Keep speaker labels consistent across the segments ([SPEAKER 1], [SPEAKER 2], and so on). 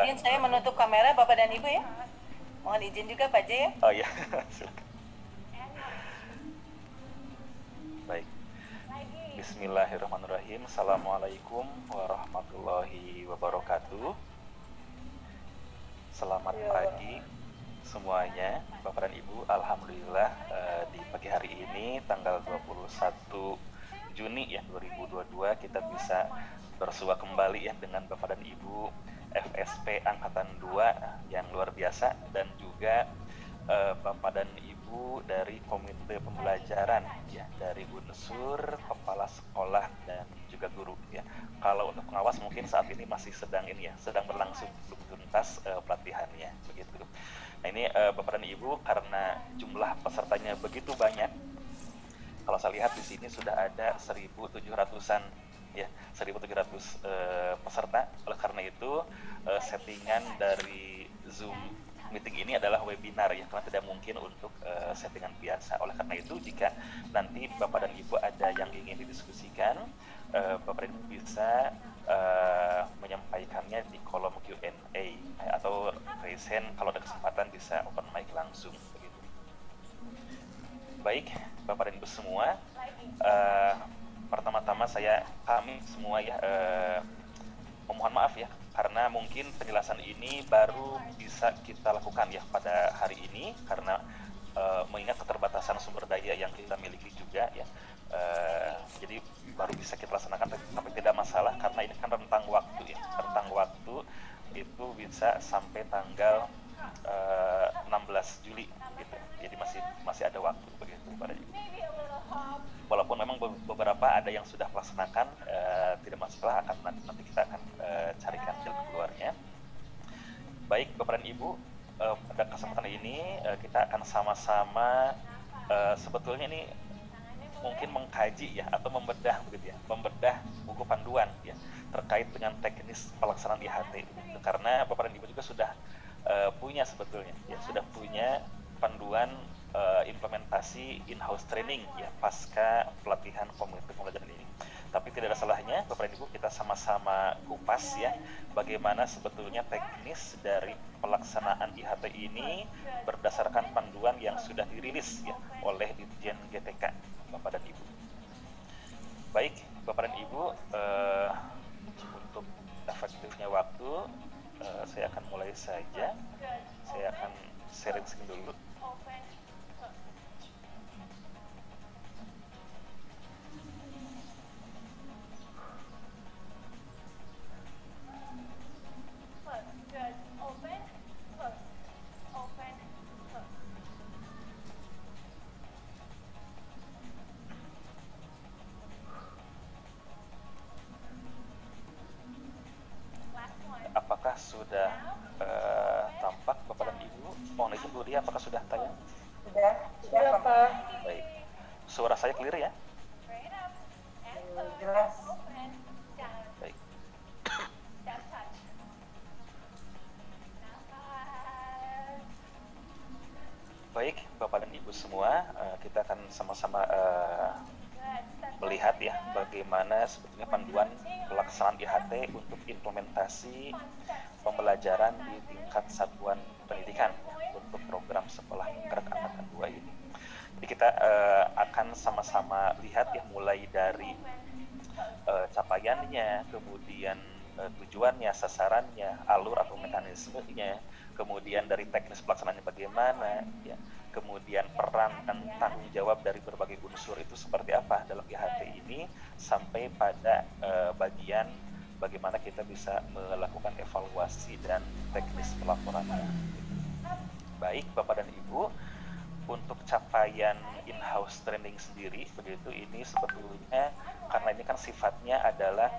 [SPEAKER 1] izin saya menutup kamera Bapak dan Ibu ya. Mohon izin juga Pak J ya.
[SPEAKER 2] Oh iya, silakan. Baik. Bismillahirrahmanirrahim. Assalamualaikum warahmatullahi wabarakatuh. Selamat pagi semuanya, Bapak dan Ibu. Alhamdulillah di pagi hari ini tanggal 21 Juni ya 2022 kita bisa bersua kembali ya dengan Bapak dan Ibu FSP Angkatan 2 yang luar biasa, dan juga Bapak dan Ibu dari Komite Pembelajaran ya, dari unsur kepala sekolah dan juga guru ya. Kalau untuk pengawas mungkin saat ini masih sedang berlangsung, belum tuntas pelatihannya begitu. Nah ini Bapak dan Ibu, karena jumlah pesertanya begitu banyak, kalau saya lihat di sini sudah ada 1.700-an ya, 1.700 peserta. Oleh karena itu settingan dari Zoom meeting ini adalah webinar ya, karena tidak mungkin untuk settingan biasa. Oleh karena itu jika nanti Bapak dan Ibu ada yang ingin didiskusikan, Bapak dan Ibu bisa menyampaikannya di kolom Q&A atau raise hand, kalau ada kesempatan bisa open mic langsung begitu. Baik Bapak dan Ibu semua, pertama-tama kami semua ya memohon maaf ya, karena mungkin penjelasan ini baru bisa kita lakukan ya pada hari ini, karena mengingat keterbatasan sumber daya yang kita miliki juga ya, jadi baru bisa kita laksanakan, tapi tidak masalah karena ini kan rentang waktu ya, rentang waktu itu bisa sampai tanggal 16 Juli gitu, jadi masih ada waktu begitu pada Ibu. Walaupun memang beberapa ada yang sudah melaksanakan, tidak masalah, nanti kita akan carikan jalan keluarnya. Baik Bapak dan Ibu, pada kesempatan ini kita akan sama-sama sebetulnya ini mungkin mengkaji ya, atau membedah begitu ya, membedah buku panduan ya terkait dengan teknis pelaksanaan IHT gitu. Karena Bapak dan Ibu juga sudah punya sebetulnya ya, sudah punya panduan implementasi in-house training ya pasca pelatihan komite pembelajaran ini. Tapi tidak ada salahnya Bapak dan Ibu kita sama-sama kupas ya bagaimana sebetulnya teknis dari pelaksanaan IHT ini berdasarkan panduan yang sudah dirilis ya oleh Ditjen GTK Bapak dan Ibu. Baik Bapak dan Ibu, untuk efektifnya waktu saya akan mulai saja. Saya akan sharing dulu. Apakah sudah tampak Bapak dan Ibu? Mohon izin Bu Ria, apakah sudah tayang?
[SPEAKER 1] Sudah Pak.
[SPEAKER 2] Baik. Suara saya clear ya?
[SPEAKER 1] Jelas.
[SPEAKER 2] Baik. Baik Bapak dan Ibu semua, kita akan sama-sama melihat ya bagaimana sebetulnya panduan pelaksanaan IHT untuk implementasi pembelajaran di tingkat satuan pendidikan untuk program sekolah gerak angkatan 2 ini. Jadi kita akan sama-sama lihat ya, mulai dari capaiannya, kemudian tujuannya, sasarannya, alur atau mekanismenya, kemudian dari teknis pelaksanaannya bagaimana ya, kemudian peran dan tanggung jawab dari berbagai unsur itu seperti apa dalam IHT ini, sampai pada bagian bagaimana kita bisa melakukan evaluasi dan teknis pelaporannya. Baik Bapak dan Ibu, untuk capaian in-house training sendiri begitu, ini sebetulnya karena ini kan sifatnya adalah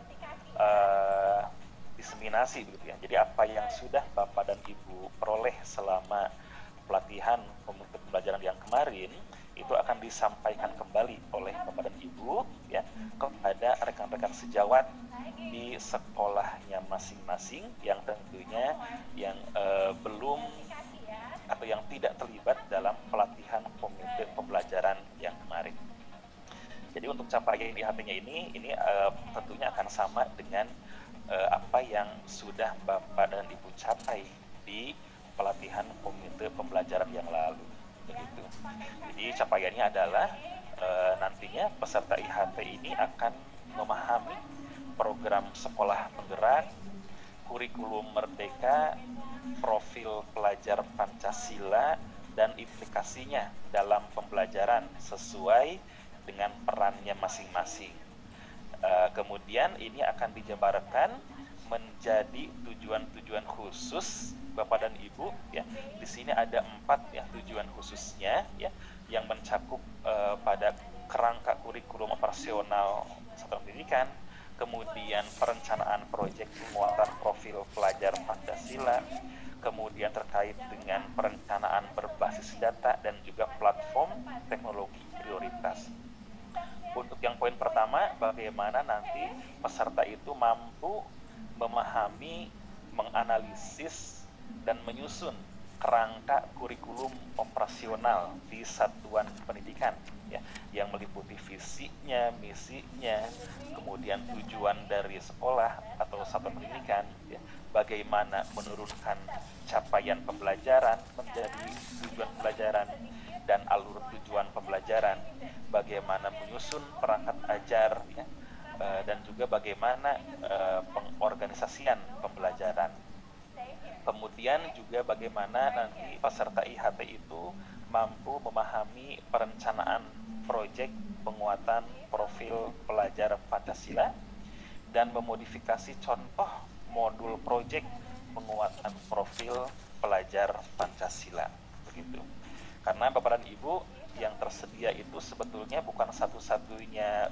[SPEAKER 2] diseminasi begitu ya. Jadi apa yang sudah Bapak dan Ibu peroleh selama pelatihan komite pembelajaran yang kemarin itu akan disampaikan kembali oleh Bapak dan Ibu ya kepada rekan-rekan sejawat di sekolahnya masing-masing yang tentunya yang belum atau yang tidak terlibat dalam pelatihan komite pembelajaran yang kemarin. Jadi untuk capaian IHT-nya ini tentunya akan sama dengan apa yang sudah Bapak dan Ibu capai di pelatihan komite pembelajaran yang lalu, begitu. Jadi capaiannya adalah nantinya peserta IHT ini akan memahami program sekolah penggerak, kurikulum merdeka, profil pelajar Pancasila, dan implikasinya dalam pembelajaran sesuai dengan perannya masing-masing. Kemudian ini akan dijabarkan menjadi tujuan-tujuan khusus Bapak dan Ibu, ya. Di sini ada 4 ya tujuan khususnya, ya, yang mencakup pada kerangka kurikulum operasional satuan pendidikan, kemudian perencanaan proyek penguatan profil pelajar Pancasila, kemudian terkait dengan perencanaan berbasis data dan juga platform teknologi prioritas. Untuk yang poin pertama, bagaimana nanti peserta itu mampu memahami, menganalisis, dan menyusun kerangka kurikulum operasional di satuan pendidikan, ya, yang meliputi visinya, misinya, kemudian tujuan dari sekolah atau satuan pendidikan, ya, bagaimana menurunkan capaian pembelajaran menjadi tujuan pembelajaran dan alur tujuan pembelajaran, bagaimana menyusun perangkat ajar, ya, dan juga bagaimana pengorganisasian pembelajaran. Kemudian juga bagaimana nanti peserta IHT itu mampu memahami perencanaan proyek penguatan profil pelajar Pancasila dan memodifikasi contoh modul proyek penguatan profil pelajar Pancasila, begitu. Karena Bapak dan Ibu, yang tersedia itu sebetulnya bukan satu-satunya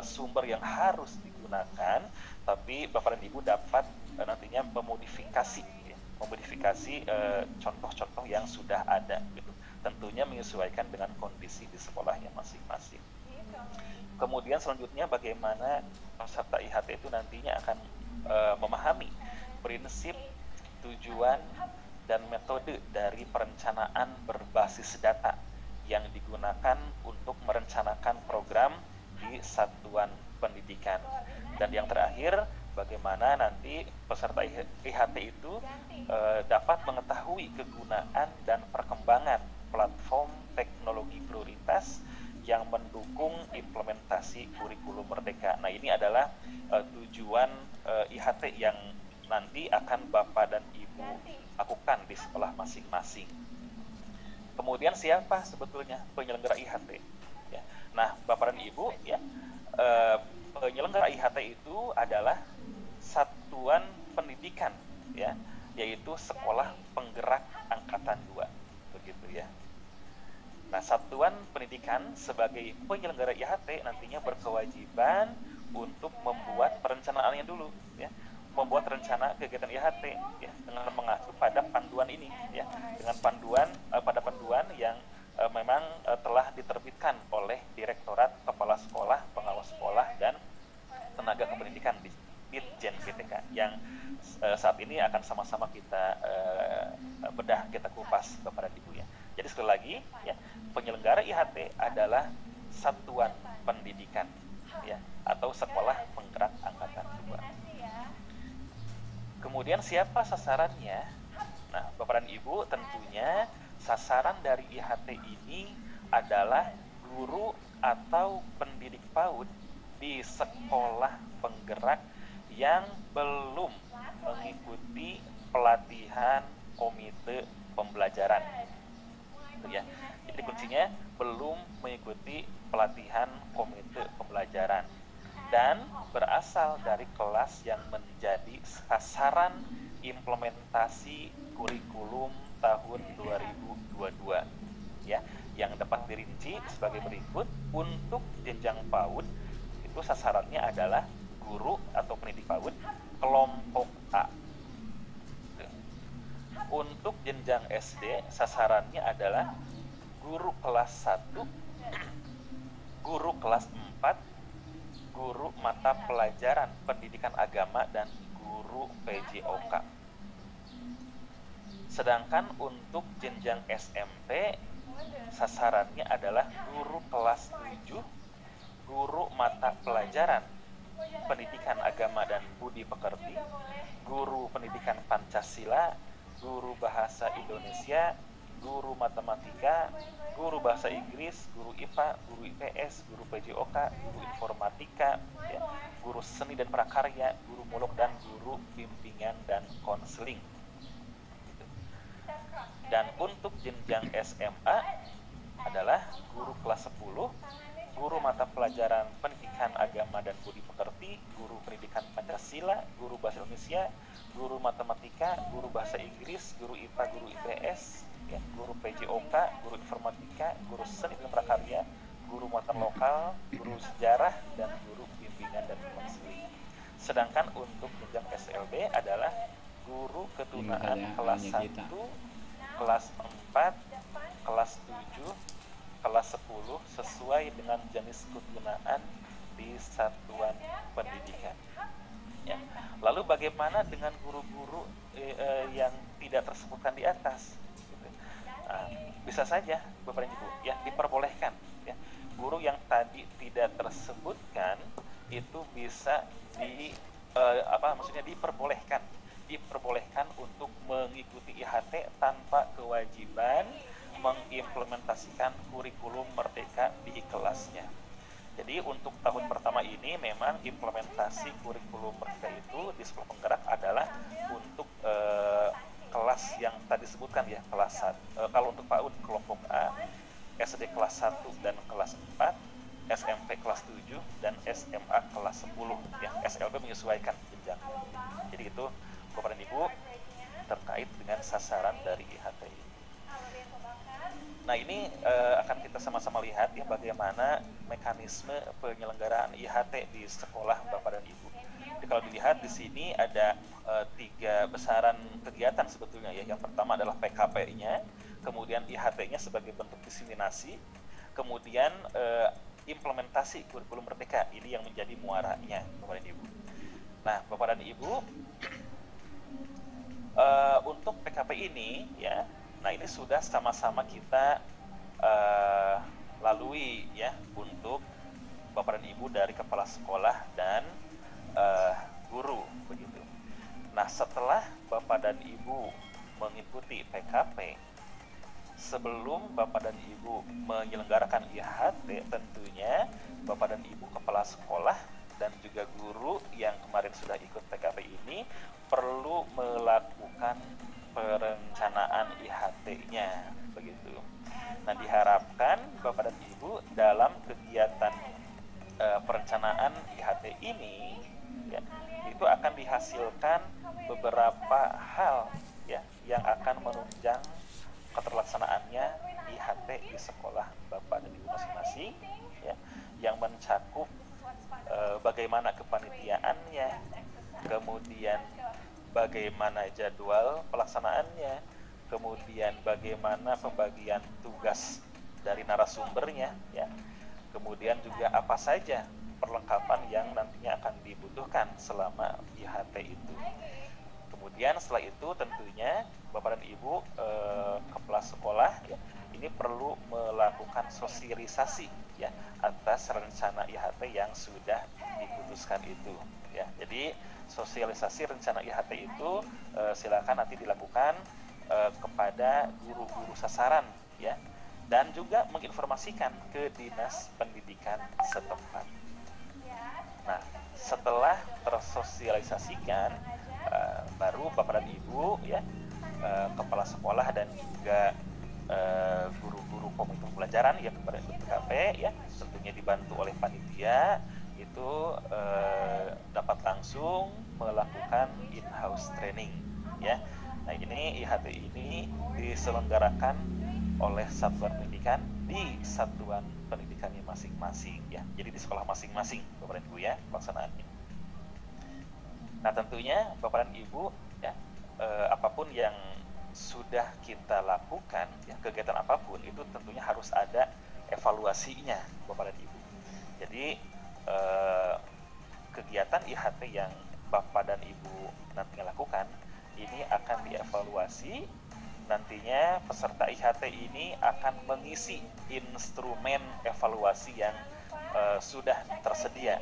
[SPEAKER 2] sumber yang harus digunakan, tapi Bapak dan Ibu dapat nantinya memodifikasi contoh-contoh yang sudah ada, gitu. Tentunya menyesuaikan dengan kondisi di sekolahnya masing-masing. Kemudian selanjutnya bagaimana peserta IHT itu nantinya akan memahami prinsip, tujuan, dan metode dari perencanaan berbasis data yang digunakan untuk merencanakan program di satuan pendidikan. Dan yang terakhir, bagaimana nanti peserta IHT itu dapat mengetahui kegunaan dan perkembangan platform teknologi prioritas yang mendukung implementasi kurikulum merdeka. Nah, ini adalah tujuan IHT yang nanti akan Bapak dan Ibu lakukan di sekolah masing-masing. Kemudian siapa sebetulnya penyelenggara IHT? Ya. Nah, Bapak dan Ibu, ya, penyelenggara IHT itu adalah satuan pendidikan, ya, yaitu sekolah penggerak angkatan 2, begitu ya. Nah, satuan pendidikan sebagai penyelenggara IHT nantinya berkewajiban untuk membuat perencanaannya dulu, ya, membuat rencana kegiatan IHT, ya, dengan mengacu pada panduan ini, ya, dengan panduan pada panduan yang memang telah diterbitkan oleh Direktorat Kepala Sekolah, Pengawas Sekolah, dan Tenaga Kependidikan di Ditjen PTK yang saat ini akan sama-sama kita bedah, kita kupas Bapak dan Ibu, ya. Jadi sekali lagi, ya, penyelenggara IHT adalah satuan pendidikan, ya, atau sekolah penggerak angkatan 2. Kemudian siapa sasarannya? Nah, Bapak dan Ibu, tentunya sasaran dari IHT ini adalah guru atau pendidik PAUD di sekolah penggerak yang belum mengikuti pelatihan komite pembelajaran, ya. Jadi kuncinya belum mengikuti pelatihan komite pembelajaran dan berasal dari kelas yang menjadi sasaran implementasi kurikulum tahun 2022, ya, yang dapat dirinci sebagai berikut. Untuk jenjang PAUD itu sasarannya adalah guru atau pendidik PAUD kelompok A. Untuk jenjang SD sasarannya adalah guru kelas 1, guru kelas 4, guru mata pelajaran pendidikan agama, dan guru PJOK. Sedangkan untuk jenjang SMP sasarannya adalah guru kelas 7, guru mata pelajaran pendidikan agama dan budi pekerti, guru pendidikan Pancasila, guru bahasa Indonesia, guru matematika, guru bahasa Inggris, guru IPA, guru IPS, guru PJOK, guru informatika, ya, guru seni dan prakarya, guru muluk dan guru bimbingan dan konseling. Dan untuk jenjang SMA adalah guru kelas 10, guru mata pelajaran pendidikan agama dan budi pekerti, guru pendidikan Pancasila, guru bahasa Indonesia, guru matematika, guru bahasa Inggris, guru IPA, guru IPS, ya, guru PJOK, guru informatika, guru seni dan prakarya, guru muatan lokal, guru sejarah, dan guru bimbingan dan konseling. Sedangkan untuk jenjang SLB adalah guru ketunaan kelas 1, kelas 4, kelas 7, kelas 10 sesuai dengan jenis kegunaan di satuan pendidikan. Ya. Lalu bagaimana dengan guru-guru yang tidak tersebutkan di atas? Gitu. Bisa saja Bapak dan Ibu, ya, diperbolehkan. Ya. Guru yang tadi tidak tersebutkan itu bisa diperbolehkan untuk mengikuti IHT tanpa kewajiban mengimplementasikan kurikulum Merdeka di kelasnya. Jadi untuk tahun pertama ini memang implementasi kurikulum Merdeka itu di Sekolah Penggerak adalah untuk kelas yang tadi sebutkan, ya, kelas 1. Kalau untuk PAUD kelompok A, SD kelas 1 dan kelas 4, SMP kelas 7 dan SMA kelas 10, ya. SLB menyesuaikan jenjang. Jadi itu Bapak dan Ibu terkait dengan sasaran dari IHT ini. Nah, ini akan kita sama-sama lihat, ya, bagaimana mekanisme penyelenggaraan IHT di sekolah Bapak dan Ibu. Jadi kalau dilihat di sini ada 3 besaran kegiatan sebetulnya, ya. Yang pertama adalah PKP-nya, kemudian IHT-nya sebagai bentuk diseminasi, kemudian implementasi kurikulum Merdeka, ini yang menjadi muaranya Bapak dan Ibu. Nah, Bapak dan Ibu, untuk PKP ini, ya, nah ini sudah sama-sama kita lalui, ya, untuk Bapak dan Ibu dari kepala sekolah dan guru, begitu. Nah, setelah Bapak dan Ibu mengikuti PKP, sebelum Bapak dan Ibu menyelenggarakan IHT, tentunya Bapak dan Ibu kepala sekolah dan juga guru yang kemarin sudah ikut PKP ini perlu melakukan perencanaan IHT-nya, begitu. Nah, diharapkan Bapak dan Ibu dalam kegiatan perencanaan IHT ini, ya, itu akan dihasilkan beberapa hal, ya, yang akan menunjang keterlaksanaannya IHT di sekolah Bapak dan Ibu masing-masing, ya, yang mencakup bagaimana kepanitiaannya, kemudian bagaimana jadwal pelaksanaannya, kemudian bagaimana pembagian tugas dari narasumbernya, ya, kemudian juga apa saja perlengkapan yang nantinya akan dibutuhkan selama IHT itu. Kemudian setelah itu tentunya Bapak dan Ibu kepala sekolah, ya, ini perlu melakukan sosialisasi, ya, atas rencana IHT yang sudah diputuskan itu, ya. Jadi sosialisasi rencana IHT itu silakan nanti dilakukan kepada guru-guru sasaran, ya, dan juga menginformasikan ke dinas pendidikan setempat. Nah, setelah tersosialisasikan, baru Bapak dan Ibu, ya, kepala sekolah dan juga guru-guru komite pembelajaran yang kepada PKP, ya, tentunya dibantu oleh panitia, itu dapat langsung melakukan in-house training, ya. Nah, ini IHT ini diselenggarakan oleh satuan pendidikan di satuan pendidikannya masing-masing, ya. Jadi di sekolah masing-masing Bapak dan Ibu, ya, pelaksanaannya. Nah, tentunya Bapak dan Ibu, ya, apapun yang sudah kita lakukan, ya, kegiatan apapun itu tentunya harus ada evaluasinya Bapak dan Ibu. Jadi kegiatan IHT yang Bapak dan Ibu nantinya lakukan ini akan dievaluasi. Nantinya peserta IHT ini akan mengisi instrumen evaluasi yang sudah tersedia